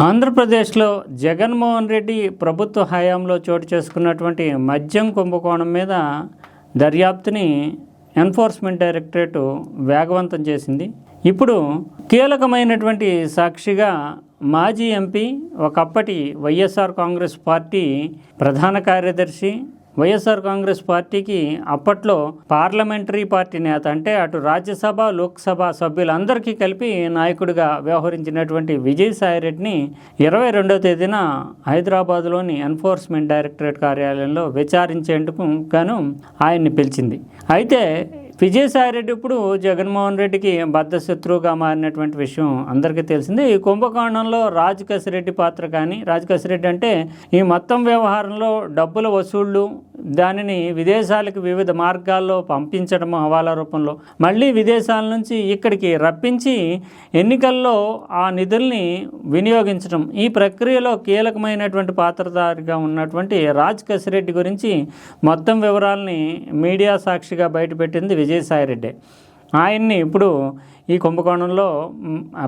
ఆంధ్రప్రదేశ్లో జగన్మోహన్ రెడ్డి ప్రభుత్వ హయాంలో చోటు చేసుకున్నటువంటి మద్యం కుంభకోణం మీద దర్యాప్తుని ఎన్ఫోర్స్మెంట్ డైరెక్టరేట్ వేగవంతం చేసింది. ఇప్పుడు కీలకమైనటువంటి సాక్షిగా మాజీ ఎంపీ, ఒకప్పటి వైఎస్ఆర్ కాంగ్రెస్ పార్టీ ప్రధాన కార్యదర్శి, వైఎస్ఆర్ కాంగ్రెస్ పార్టీకి అప్పట్లో పార్లమెంటరీ పార్టీ నేత, అంటే అటు రాజ్యసభ లోక్సభ సభ్యులందరికీ కలిపి నాయకుడిగా వ్యవహరించినటువంటి విజయసాయిరెడ్డిని 22వ తేదీన హైదరాబాద్లోని ఎన్ఫోర్స్మెంట్ డైరెక్టరేట్ కార్యాలయంలో విచారించేందుకు గాను ఆయన్ని పిలిచింది. అయితే విజయసాయిరెడ్డి ఇప్పుడు జగన్మోహన్ రెడ్డికి బద్ధశత్రువుగా మారినటువంటి విషయం అందరికీ తెలిసిందే. ఈ కుంభకోణంలో రాజకేశిరెడ్డి పాత్ర కానీ, రాజకేశిరెడ్డి అంటే ఈ మొత్తం వ్యవహారంలో డబ్బుల వసూళ్లు, దానిని విదేశాలకు వివిధ మార్గాల్లో పంపించడం, హవాలా రూపంలో మళ్ళీ విదేశాల నుంచి ఇక్కడికి రప్పించి ఎన్నికల్లో ఆ నిధుల్ని వినియోగించడం, ఈ ప్రక్రియలో కీలకమైనటువంటి పాత్రధారిగా ఉన్నటువంటి రాజకేశిరెడ్డి గురించి మొత్తం వివరాలని మీడియా సాక్షిగా బయటపెట్టింది విజయసాయిరెడ్డి. ఆయన్ని ఇప్పుడు ఈ కుంభకోణంలో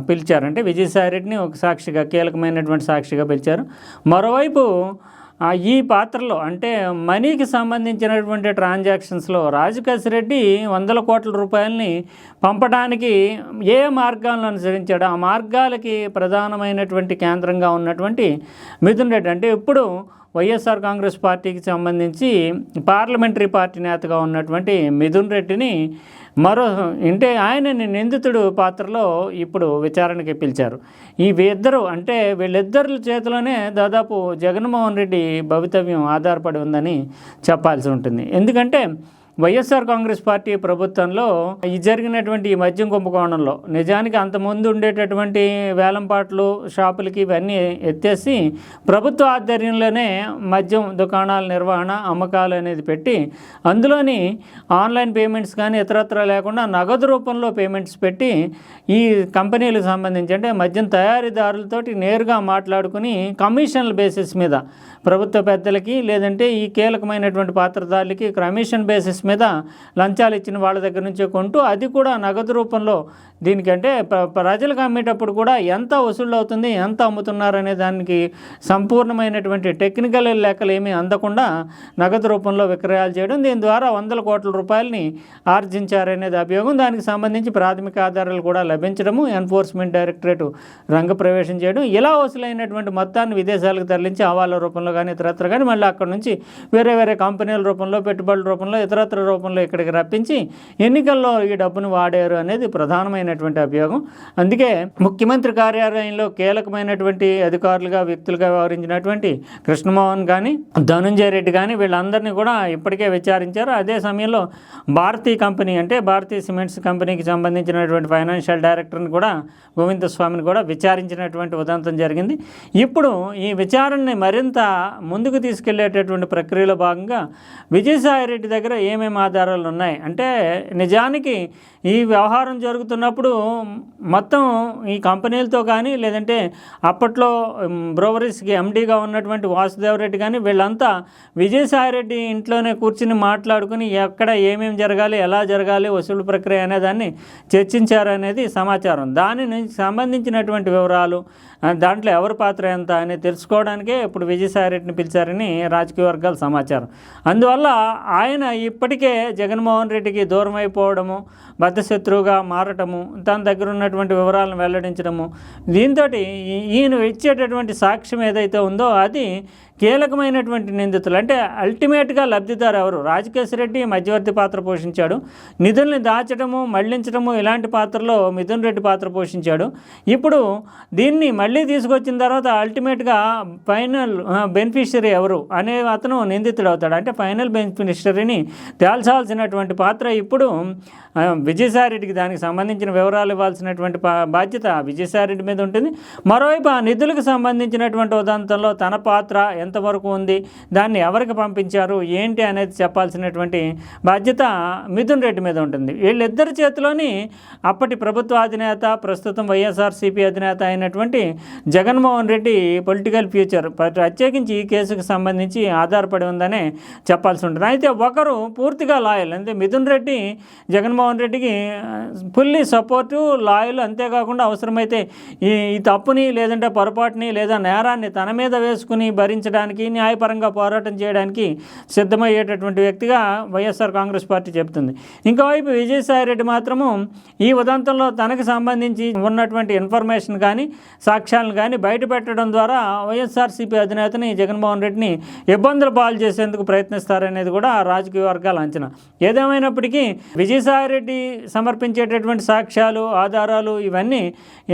పిలిచారంటే విజయసాయిరెడ్డిని ఒక సాక్షిగా, కీలకమైనటువంటి సాక్షిగా పిలిచారు. మరోవైపు ఈ పాత్రలో అంటే మనీకి సంబంధించినటువంటి ట్రాన్సాక్షన్స్లో రాజకేశిరెడ్డి 100 కోట్ల రూపాయలని పంపడానికి ఏ మార్గాలను అనుసరించాడో ఆ మార్గాలకి ప్రధానమైనటువంటి కేంద్రంగా ఉన్నటువంటి మిథున్ రెడ్డి, అంటే ఇప్పుడు వైఎస్ఆర్ కాంగ్రెస్ పార్టీకి సంబంధించి పార్లమెంటరీ పార్టీ నేతగా ఉన్నటువంటి మిథున్ రెడ్డిని అంటే ఆయనని నిందితుడు పాత్రలో ఇప్పుడు విచారణకి పిలిచారు. ఈ ఇద్దరు అంటే వీళ్ళిద్దరి చేతిలోనే దాదాపు జగన్మోహన్ రెడ్డి భవితవ్యం ఆధారపడి ఉందని చెప్పాల్సి ఉంటుంది. ఎందుకంటే వైఎస్ఆర్ కాంగ్రెస్ పార్టీ ప్రభుత్వంలో ఈ జరిగినటువంటి ఈ మద్యం కుంభకోణంలో నిజానికి అంతకుముందు ఉండేటటువంటి వేలంపాట్లు, షాపులకి ఇవన్నీ ఎత్తేసి ప్రభుత్వ ఆధ్వర్యంలోనే మద్యం దుకాణాల నిర్వహణ, అమ్మకాలు అనేది పెట్టి అందులోని ఆన్లైన్ పేమెంట్స్ కానీ ఇతరత్ర లేకుండా నగదు రూపంలో పేమెంట్స్ పెట్టి ఈ కంపెనీలకు సంబంధించి అంటే మద్యం తయారీదారులతోటి నేరుగా మాట్లాడుకుని కమిషన్ల బేసిస్ మీద ప్రభుత్వ పెద్దలకి లేదంటే ఈ కీలకమైనటువంటి పాత్రధారులకి కమిషన్ బేసిస్ మీద లంచాలు ఇచ్చిన వాళ్ళ దగ్గర నుంచే కొంటూ అది కూడా నగదు రూపంలో దీనికంటే ప్రజలకు అమ్మేటప్పుడు కూడా ఎంత వసూళ్ళు అవుతుంది, ఎంత అమ్ముతున్నారు అనే దానికి సంపూర్ణమైనటువంటి టెక్నికల్ లెక్కలు ఏమీ అందకుండా నగదు రూపంలో విక్రయాలు చేయడం, దీని ద్వారా 100 కోట్ల రూపాయలని ఆర్జించారనేది అభియోగం. దానికి సంబంధించి ప్రాథమిక ఆధారాలు కూడా లభించడము, ఎన్ఫోర్స్మెంట్ డైరెక్టరేట్ రంగప్రవేశం చేయడం, ఇలా వసూలైనటువంటి మొత్తాన్ని విదేశాలకు తరలించి హవాలా రూపంలో కానీ ఇతరత్ర కానీ మళ్ళీ అక్కడ నుంచి వేరే వేరే కంపెనీల రూపంలో, పెట్టుబడుల రూపంలో, ఇతరత్ర రూపంలో ఇక్కడికి రప్పించి ఎన్నికల్లో ఈ డబ్బును వాడారు అనేది ప్రధానమైనటువంటి అభియోగం. అందుకే ముఖ్యమంత్రి కార్యాలయంలో కీలకమైనటువంటి అధికారులుగా, వ్యక్తులుగా వ్యవహరించినటువంటి కృష్ణమోహన్ కానీ, ధనుంజయ రెడ్డి కానీ వీళ్ళందరినీ కూడా ఇప్పటికే విచారించారు. అదే సమయంలో భారతీయ కంపెనీ అంటే భారతీయ సిమెంట్స్ కంపెనీకి సంబంధించినటువంటి ఫైనాన్షియల్ డైరెక్టర్ని కూడా, గోవిందస్వామిని కూడా విచారించినటువంటి ఉదంతం జరిగింది. ఇప్పుడు ఈ విచారణని మరింత ముందుకు తీసుకెళ్లేటటువంటి ప్రక్రియలో భాగంగా విజయసాయిరెడ్డి దగ్గర ఏమేమి ఆధారాలు ఉన్నాయి అంటే నిజానికి ఈ వ్యవహారం జరుగుతున్నప్పుడు మొత్తం ఈ కంపెనీలతో కానీ లేదంటే అప్పట్లో బ్రోవరీస్కి ఎండీగా ఉన్నటువంటి వాసుదేవరెడ్డి కానీ వీళ్ళంతా విజయసాయిరెడ్డి ఇంట్లోనే కూర్చుని మాట్లాడుకుని ఎక్కడ ఏమేమి జరగాలి, ఎలా జరగాలి, వసూలు ప్రక్రియ అనేదాన్ని చర్చించారనేది సమాచారం. దానికి సంబంధించినటువంటి వివరాలు, దాంట్లో ఎవరి పాత్ర ఎంత అనేది తెలుసుకోవడానికే ఇప్పుడు విజయసాయిరెడ్డిని పిలిచారని రాజకీయ వర్గాల సమాచారం. అందువల్ల ఆయన ఇప్పటికే జగన్మోహన్ రెడ్డికి దూరం అయిపోవడము, బద్ధశత్రువుగా మారటము, తన దగ్గర ఉన్నటువంటి వివరాలను వెల్లడించడము, దీంతో ఈయన ఇచ్చేటటువంటి సాక్ష్యం ఏదైతే ఉందో అది కీలకమైనటువంటి నిందితులు అంటే అల్టిమేట్గా లబ్ధిదారు ఎవరు? రాజకేశిరెడ్డి మధ్యవర్తి పాత్ర పోషించాడు, నిధుల్ని దాచడము, మళ్లించడము ఇలాంటి పాత్రలో మిథున్ రెడ్డి పాత్ర పోషించాడు. ఇప్పుడు దీన్ని మళ్ళీ తీసుకొచ్చిన తర్వాత అల్టిమేట్గా ఫైనల్ బెనిఫిషరీ ఎవరు అనే అతను నిందితుడు అవుతాడు. అంటే ఫైనల్ బెనిఫిషరీని తేల్చాల్సినటువంటి పాత్ర ఇప్పుడు విజయసాయిరెడ్డికి, దానికి సంబంధించిన వివరాలు ఇవ్వాల్సినటువంటి బాధ్యత విజయసాయిరెడ్డి మీద ఉంటుంది. మరోవైపు ఆ నిధులకు సంబంధించినటువంటి ఉదంతంలో తన పాత్ర ఎంతవరకు ఉంది, దాన్ని ఎవరికి పంపించారు ఏంటి అనేది చెప్పాల్సినటువంటి బాధ్యత మిథున్ రెడ్డి మీద ఉంటుంది. వీళ్ళిద్దరి చేతిలోని అప్పటి ప్రభుత్వ అధినేత, ప్రస్తుతం వైఎస్ఆర్సీపీ అధినేత అయినటువంటి జగన్మోహన్ రెడ్డి పొలిటికల్ ఫ్యూచర్ ప్రత్యేకించి ఈ కేసుకు సంబంధించి ఆధారపడి ఉందనే చెప్పాల్సి ఉంటుంది. అయితే ఒకరు పూర్తిగా లాయల్, అంటే మిథున్ రెడ్డి జగన్మోహన్ రెడ్డికి ఫుల్లీ సపోర్టు, లాయల్. అంతేకాకుండా అవసరమైతే ఈ తప్పుని లేదంటే పొరపాటుని లేదా నేరాన్ని తన మీద వేసుకుని భరించడానికి, న్యాయపరంగా పోరాటం చేయడానికి సిద్ధమయ్యేటటువంటి వ్యక్తిగా వైఎస్ఆర్ కాంగ్రెస్ పార్టీ చెబుతుంది. ఇంకోవైపు విజయసాయిరెడ్డి మాత్రము ఈ ఉదంతంలో తనకు సంబంధించి ఉన్నటువంటి ఇన్ఫర్మేషన్ కానీ సాక్ష్యాలను కానీ బయటపెట్టడం ద్వారా వైఎస్ఆర్సీపీ అధినేతని జగన్మోహన్ రెడ్డిని ఇబ్బందులు పాలు చేసేందుకు ప్రయత్నిస్తారనేది కూడా రాజకీయ వర్గాల అంచనా. ఏదేమైనప్పటికీ విజయసాయిరెడ్డి సమర్పించేటటువంటి సాక్ష్యాలు, ఆధారాలు ఇవన్నీ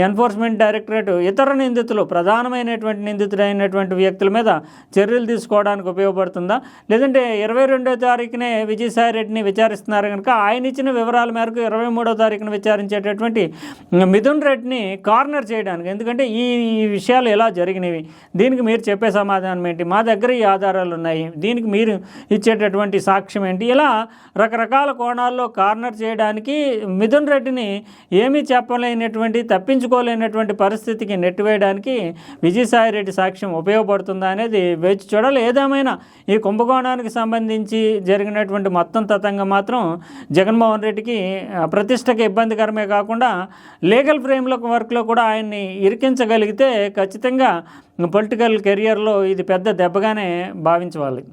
ఎన్ఫోర్స్మెంట్ డైరెక్టరేట్ ఇతర నిందితులు, ప్రధానమైనటువంటి నిందితుడైనటువంటి వ్యక్తుల మీద చర్యలు తీసుకోవడానికి ఉపయోగపడుతుందా, లేదంటే 22వ తారీఖునే విజయసాయిరెడ్డిని విచారిస్తున్నారు కనుక ఆయన ఇచ్చిన వివరాల మేరకు 23వ తారీఖున విచారించేటటువంటి మిథున్ రెడ్డిని కార్నర్ చేయడానికి, ఎందుకంటే ఈ విషయాలు ఎలా జరిగినవి, దీనికి మీరు చెప్పే సమాధానం ఏంటి, మా దగ్గర ఈ ఆధారాలు ఉన్నాయి, దీనికి మీరు ఇచ్చేటటువంటి సాక్ష్యం ఏంటి, ఇలా రకరకాల కోణాల్లో కార్నర్ చేయడానికి మిథున్ రెడ్డిని ఏమీ చెప్పలేనటువంటి, తప్పించుకోలేనటువంటి పరిస్థితికి నెట్టివేయడానికి విజయసాయిరెడ్డి సాక్ష్యం ఉపయోగపడుతుందా అనేది వేచి చూడాలి. ఏదేమైనా ఈ కుంభకోణానికి సంబంధించి జరిగినటువంటి మొత్తం తతంగం మాత్రం జగన్మోహన్ రెడ్డికి ప్రతిష్టకి ఇబ్బందికరమే కాకుండా లీగల్ వర్క్లో కూడా ఆయన్ని ఇరికించగలిగితే ఖచ్చితంగా పొలిటికల్ కెరియర్లో ఇది పెద్ద దెబ్బగానే భావించవాలి.